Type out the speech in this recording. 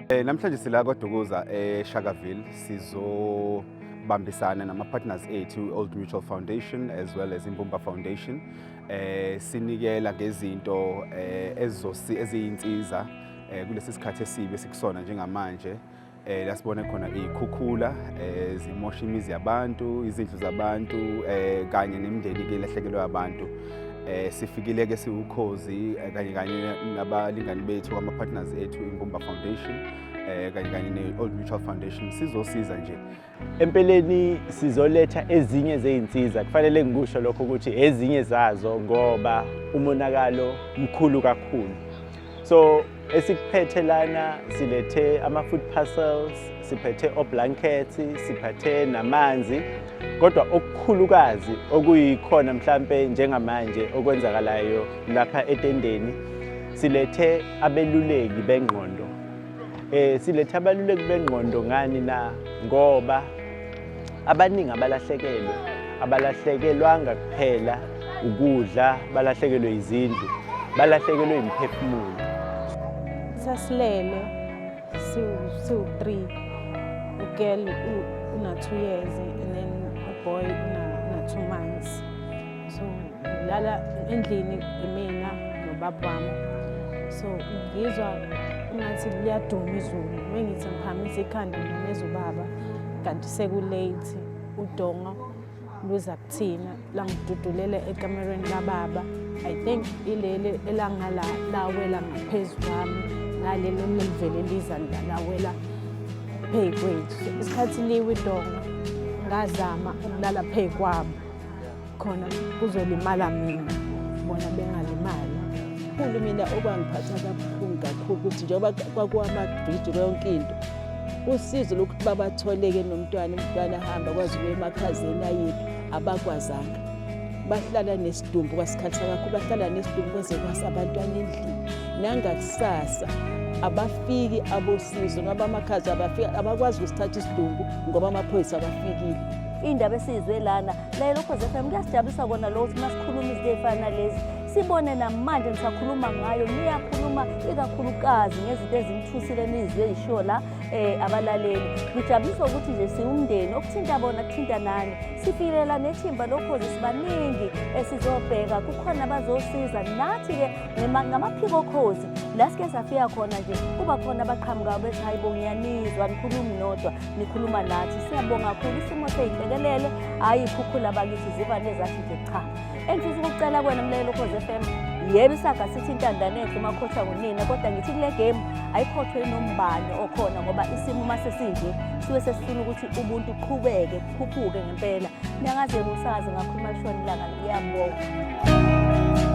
Namhlanje sila KwaDukuza eShakaville sizobambisana nama-partners ethu, Old Mutual Foundation as well as Imvula Foundation. Sinikela ngezinto eziyinsiza kulesi sikhathi esibi esikusona njengamanje. La sibone khona izikhukhula zimosha imizi yabantu, izindlu zabantu kanye nemindeni belahlekelwe abantu. Sifikile ke siUkhozi kanye nabalingani bethu ama-partners ethu Imvula Foundation kanye ne-Old Mutual Foundation sizosiza nje. Empeleni sizoletha ezinye zeinsiza, kufanele ngikusho lokho ukuthi ezinye zazo ngoba umonakalo mkhulu kakhulu. So esikuphethe lana silethe ama-food parcels, siphethe oblankets, siphethe namanzi. Kodwa okukhulukazi okuyikhona mhlambe njengamanje okwenzakalayo lapha etendeni, silethe abeluleki bengqondo. Silethe abeluleki bengqondo ngani na ngoba abaningi abalahlekelwanga kuphela ukudla, balahlekelwe izindlu, balahlekelwe imiphefumulo. Sasilele siwu-3, a girl una 2 years and then a boy una 2 months. So lala endlini mina nobaba wami. So ngizwa ngathi liyaduma izulu. Mengithi ngiphamise ikhanda ngimeza ubaba kanti sekulate udongo luza kuthina la ngidudulele ekamereni lababa. I think ilele elangala lawela ngaphezulu kwami ngalelo livele liza lawela phezu kwethu. Isikhathi liwe idongo ngazama ukulala phezu kwabo khona kuzolimala mina bona bengalimali. Kukhulu mina okwangiphatha kabuhlungu kakhulu ukuthi njengoba kwakuwamabhidi yonke into usizo lokuthi babatholeke nomntwana ahamba kwazi ukuya emakhazeni ayethu abakwazanga. Bahlala nesidumbu kwasikhathi kakhulu, bahlala nesidumbu kweze kwasabantwana endlini. Nangakusasa abafiki abosizo ngoba amakhazi abafika abakwazi ukuthatha isidumbu ngoba amaphoyisa abafikile. Indaba esizwe lana la Ukhozi FM kuyasijabulisa kona lo ukuthi masikhuluma izinto ezifana lezi sibone namanje nisakhuluma ngayo, niyakhuluma ikakhulukazi ngezinto ezinithusile nizwe isho la abalaleli. Ngijabulisa ukuthi nje siwumndeni okuthinta bona kuthinta nani. Sifilela nethimba loKhozi sibaningi esizobheka kukhona abazosiza nathi ke ngamaphiko oKhozi la sike safika khona nje kuba khona abaqhamuka bethi hayibo ngiyanizwa nikhuluma nodwa nikhuluma nathi. Siyabonga kakhulu isimo seyihlekelele hayi ikhukhula bakithi ziva nezathi nje cha. Engifisa ukucela kwena mlaleli Ukhozi FM, yebo isaga sithi intandane ethu makhotha ngonina kodwa ngithi kule game ayikhothwe nombani okhona ngoba isimo mase sinje siwe sesifuna ukuthi ubuntu uqhubeke kukhuphuke ngempela. Niyangazela usazi ngakhuluma shoni langa ngiyabonga.